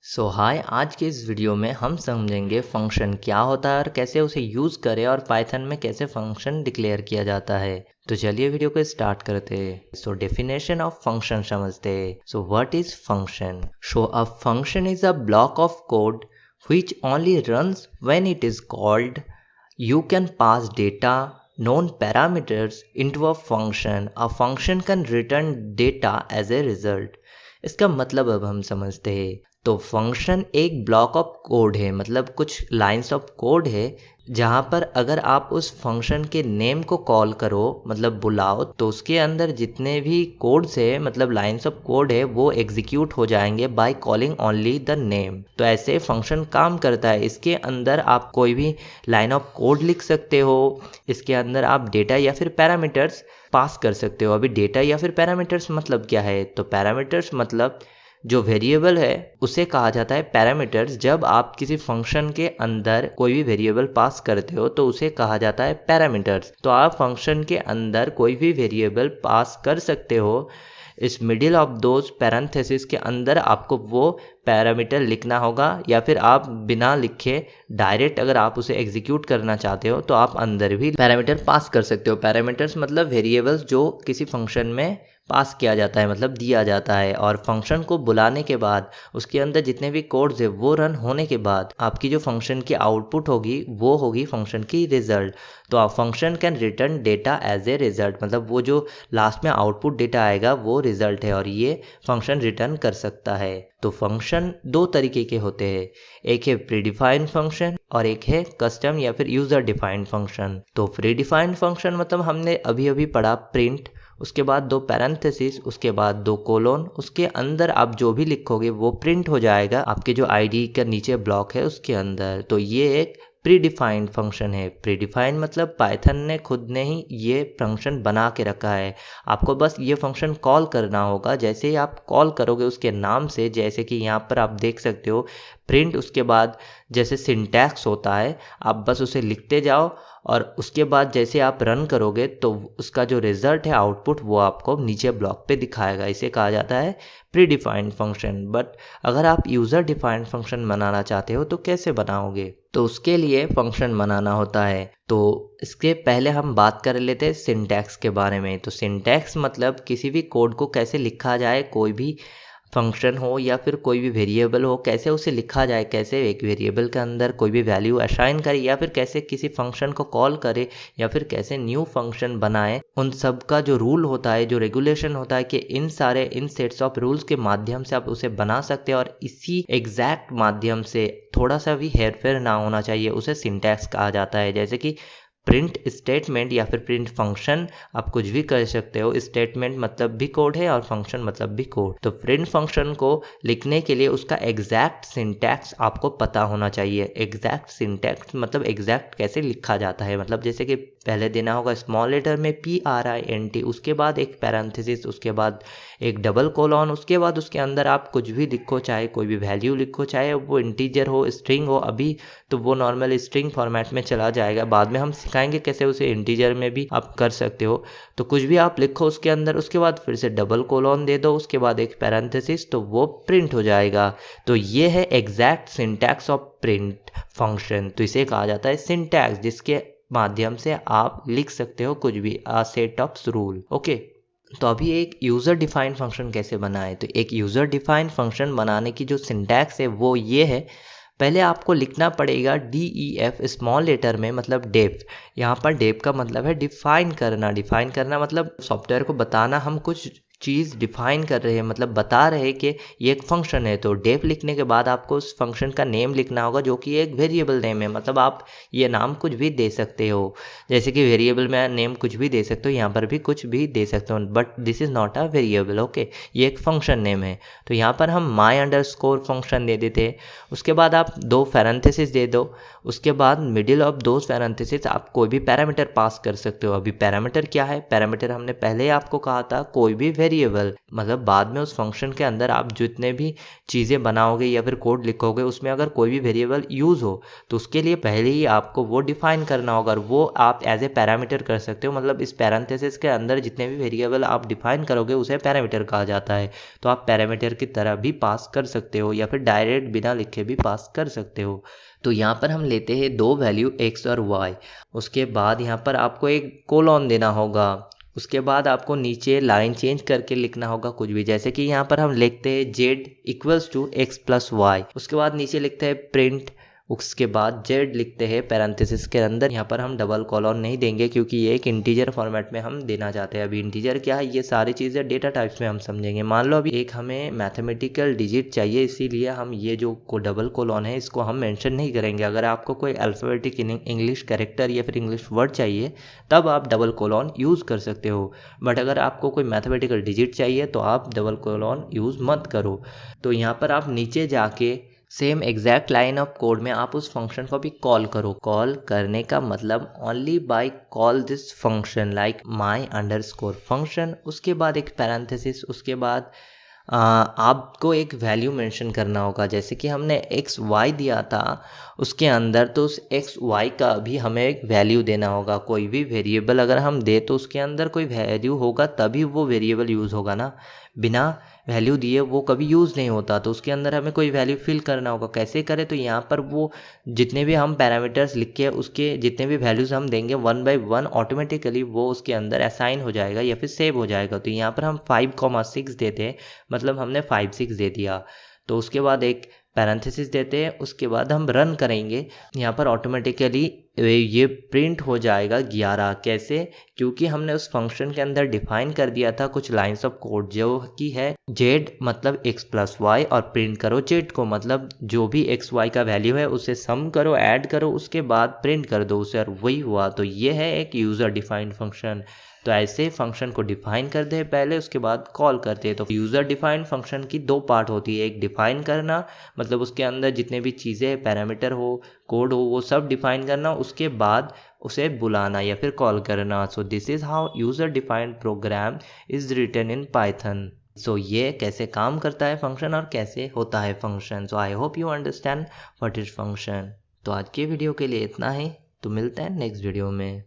हाय, आज के इस वीडियो में हम समझेंगे फंक्शन क्या होता है और कैसे उसे यूज़ करें और पाइथन में कैसे फंक्शन डिक्लेयर किया जाता है। तो चलिए वीडियो को स्टार्ट करते हैं। डेफिनेशन ऑफ फंक्शन समझते हैं। What is function? A function is a block of code which only runs when it is called. You can pass data, known parameters into a function. A function can return data as a result. इसका मतलब अब हम समझते हैं। तो function एक block of code है, मतलब कुछ लाइंस ऑफ कोड है जहाँ पर अगर आप उस फंक्शन के नेम को कॉल करो, मतलब बुलाओ, तो उसके अंदर जितने भी कोड्स है, मतलब लाइंस ऑफ कोड है, वो एग्जीक्यूट हो जाएंगे by calling only the name. तो ऐसे फंक्शन काम करता है। इसके अंदर आप कोई भी लाइन ऑफ कोड लिख सकते हो, इसके अंदर आप डेटा या फिर पैरामीटर्स पास कर सकते हो। अभी डेटा या फिर पैरामीटर्स मतलब क्या है? तो पैरामीटर्स मतलब जो वेरिएबल है उसे कहा जाता है पैरामीटर्स। जब आप किसी फंक्शन के अंदर कोई भी वेरिएबल पास करते हो तो उसे कहा जाता है पैरामीटर्स। तो आप फंक्शन के अंदर कोई भी वेरिएबल पास कर सकते हो। इस मिडिल ऑफ दोज पैरेंथेसिस के अंदर आपको वो पैरामीटर लिखना होगा, या फिर आप बिना लिखे डायरेक्ट अगर आप उसे एग्जीक्यूट करना चाहते हो तो आप अंदर भी पैरामीटर पास कर सकते हो। पैरामीटर्स मतलब वेरिएबल्स जो किसी फंक्शन में पास किया जाता है, मतलब दिया जाता है। और फंक्शन को बुलाने के बाद उसके अंदर जितने भी कोड्स है वो रन होने के बाद आपकी जो फंक्शन की आउटपुट होगी वो होगी फंक्शन की रिजल्ट। तो आप function can return data as a result, मतलब वो जो लास्ट में आउटपुट डेटा आएगा वो रिजल्ट है और ये फंक्शन रिटर्न कर सकता है। तो फंक्शन दो तरीके के होते हैं, एक है प्रीडिफाइंड फंक्शन और एक है कस्टम या फिर यूजर डिफाइंड फंक्शन। तो प्रीडिफाइंड फंक्शन मतलब हमने अभी अभी पढ़ा प्रिंट, उसके बाद दो पैरेंथेसिस, उसके बाद दो कोलोन, उसके अंदर आप जो भी लिखोगे वो प्रिंट हो जाएगा आपके जो आईडी का नीचे ब्लॉक है उसके अंदर। तो ये एक प्रीडिफाइंड फंक्शन है। प्रीडिफाइंड मतलब पाइथन ने खुद ने ही ये फंक्शन बना के रखा है। आपको बस ये फंक्शन कॉल करना होगा। जैसे ही आप कॉल करोगे उसके नाम से, जैसे कि यहाँ पर आप देख सकते हो प्रिंट, उसके बाद जैसे सिंटैक्स होता है आप बस उसे लिखते जाओ और उसके बाद जैसे आप रन करोगे तो उसका जो रिजल्ट है आउटपुट वो आपको नीचे ब्लॉक पे दिखाएगा। इसे कहा जाता है प्री डिफाइंड फंक्शन। बट अगर आप यूज़र डिफाइंड फंक्शन बनाना चाहते हो तो कैसे बनाओगे? तो उसके लिए फंक्शन बनाना होता है। तो इसके पहले हम बात कर लेते हैं सिंटैक्स के बारे में। तो सिंटैक्स मतलब किसी भी कोड को कैसे लिखा जाए, कोई भी फंक्शन हो या फिर कोई भी वेरिएबल हो, कैसे उसे लिखा जाए, कैसे एक वेरिएबल के अंदर कोई भी वैल्यू असाइन करे या फिर कैसे किसी फंक्शन को कॉल करे या फिर कैसे न्यू फंक्शन बनाए, उन सब का जो रूल होता है, जो रेगुलेशन होता है कि इन सेट्स ऑफ रूल्स के माध्यम से आप उसे बना सकते हैं और इसी एग्जैक्ट माध्यम से थोड़ा सा भी हेरफेर ना होना चाहिए, उसे सिंटैक्स कहा जाता है। जैसे कि प्रिंट स्टेटमेंट या फिर प्रिंट फंक्शन आप कुछ भी कर सकते हो। स्टेटमेंट मतलब भी कोड है और फंक्शन मतलब भी कोड। तो प्रिंट फंक्शन को लिखने के लिए उसका एग्जैक्ट सिंटैक्स आपको पता होना चाहिए। एग्जैक्ट सिंटैक्स मतलब एग्जैक्ट कैसे लिखा जाता है, मतलब जैसे कि पहले देना होगा स्मॉल लेटर में PRINT, उसके बाद एक पैरेंथेसिस, उसके बाद एक डबल कोलॉन, उसके बाद उसके अंदर आप कुछ भी लिखो, चाहे कोई भी वैल्यू लिखो, चाहे वो इंटीजर हो, स्ट्रिंग हो। अभी तो वो नॉर्मल स्ट्रिंग फॉर्मेट में चला जाएगा, बाद में हम सिखाएंगे कैसे उसे इंटीजर में भी आप कर सकते हो। तो कुछ भी आप लिखो उसके अंदर, उसके बाद फिर से डबल कोलॉन दे दो, उसके बाद एक पैरेंथेसिस, तो वो प्रिंट हो जाएगा। तो ये है exact syntax of print function. तो इसे कहा जाता है सिंटैक्स, जिसके माध्यम से आप लिख सकते हो कुछ भी, a set of rule. Okay, तो अभी एक यूज़र डिफाइंड फंक्शन कैसे बनाए? तो एक यूज़र डिफाइंड फंक्शन बनाने की जो सिंटैक्स है वो ये है। पहले आपको लिखना पड़ेगा DEF स्मॉल लेटर में, मतलब डेफ। यहाँ पर डेफ का मतलब है डिफाइन करना। डिफाइन करना मतलब सॉफ्टवेयर को बताना हम कुछ चीज़ डिफाइन कर रहे हैं, मतलब बता रहे हैं कि ये एक फंक्शन है। तो डेफ लिखने के बाद आपको उस फंक्शन का नेम लिखना होगा जो कि एक वेरिएबल नेम है, मतलब आप ये नाम कुछ भी दे सकते हो। जैसे कि वेरिएबल में नेम कुछ भी दे सकते हो, यहाँ पर भी कुछ भी दे सकते हो, but this is not a variable. Okay, ये एक फंक्शन नेम है। तो यहाँ पर हम my__ फंक्शन दे देते। उसके बाद आप दो पैरेंथेसिस दे दो, उसके बाद मिडिल ऑफ दो पैरेंथेसिस आप कोई भी पैरामीटर पास कर सकते हो। अभी पैरामीटर क्या है? पैरामीटर हमने पहले ही आपको कहा था, कोई भी वेरिएबल, मतलब बाद में उस फंक्शन के अंदर आप जितने भी चीज़ें बनाओगे या फिर कोड लिखोगे उसमें अगर कोई भी वेरिएबल यूज़ हो तो उसके लिए पहले ही आपको वो डिफाइन करना होगा, और वो आप एज ए पैरामीटर कर सकते हो। मतलब इस पैरेंथेसिस के अंदर जितने भी वेरिएबल आप डिफाइन करोगे उसे पैरामीटर कहा जाता है। तो आप पैरामीटर की तरह भी पास कर सकते हो या फिर डायरेक्ट बिना लिखे भी पास कर सकते हो। तो यहाँ पर हम लेते हैं दो वैल्यू x और y, उसके बाद यहाँ पर आपको एक कोलोन देना होगा, उसके बाद आपको नीचे लाइन चेंज करके लिखना होगा कुछ भी, जैसे कि यहाँ पर हम लिखते हैं z equals to x plus Y, उसके बाद नीचे लिखते हैं प्रिंट, उसके बाद z लिखते हैं पैरेंथेसिस के अंदर। यहाँ पर हम डबल कॉलन नहीं देंगे क्योंकि ये एक इंटीजर फॉर्मेट में हम देना चाहते हैं। अभी इंटीजर क्या है ये सारी चीज़ें डेटा टाइप्स में हम समझेंगे। मान लो अभी एक हमें मैथमेटिकल डिजिट चाहिए, इसीलिए हम ये जो डबल कॉलन है इसको हम मेंशन नहीं करेंगे। अगर आपको कोई अल्फ़ाबेटिक इंग्लिश कैरेक्टर या फिर इंग्लिश वर्ड चाहिए तब आप डबल कॉलन यूज़ कर सकते हो, बट अगर आपको कोई मैथमेटिकल डिजिट चाहिए तो आप डबल कॉलन यूज़ मत करो। तो यहाँ पर आप नीचे जाके same exact line of code में आप उस फंक्शन को भी कॉल करो। कॉल करने का मतलब only by call this function like my underscore function, उसके बाद एक पैरेंथेसिस, उसके बाद आपको एक वैल्यू मेंशन करना होगा। जैसे कि हमने एक्स वाई दिया था उसके अंदर, तो उस एक्स वाई का भी हमें एक वैल्यू देना होगा। कोई भी वेरिएबल अगर हम दे तो उसके अंदर कोई वैल्यू होगा तभी वो वेरिएबल यूज़ होगा ना, बिना वैल्यू दिए वो कभी यूज़ नहीं होता। तो उसके अंदर हमें कोई वैल्यू फिल करना होगा। कैसे करें, तो यहाँ पर वो जितने भी हम पैरामीटर्स लिख के उसके जितने भी वैल्यूज़ हम देंगे वन बाय वन ऑटोमेटिकली वो उसके अंदर असाइन हो जाएगा या फिर सेव हो जाएगा। तो यहाँ पर हम 5,6 देते हैं, मतलब हमने 5,6 दे दिया। तो उसके बाद एक पैरेंथेसिस देते हैं, उसके बाद हम रन करेंगे, यहाँ पर ऑटोमेटिकली ये प्रिंट हो जाएगा 11। कैसे, क्योंकि हमने उस फंक्शन के अंदर डिफाइन कर दिया था कुछ लाइंस ऑफ कोड जो कि है z मतलब x प्लस वाई, और प्रिंट करो z को, मतलब जो भी x y का वैल्यू है उसे सम करो, ऐड करो, उसके बाद प्रिंट कर दो उसे, और वही हुआ। तो ये है एक यूज़र डिफाइंड फंक्शन। तो ऐसे फंक्शन को डिफाइन करते हैं पहले, उसके बाद कॉल करते हैं। तो यूज़र डिफाइंड फंक्शन की दो पार्ट होती है, एक डिफाइन करना, मतलब उसके अंदर जितने भी चीज़ें पैरामीटर हो कोड हो वो सब डिफाइन करना, उसके बाद उसे बुलाना या फिर कॉल करना। So this is how user defined program is written in Python. So ये कैसे काम करता है फंक्शन और कैसे होता है function. So I hope you understand what is function. तो आज के वीडियो के लिए इतना ही, तो मिलते हैं नेक्स्ट वीडियो में।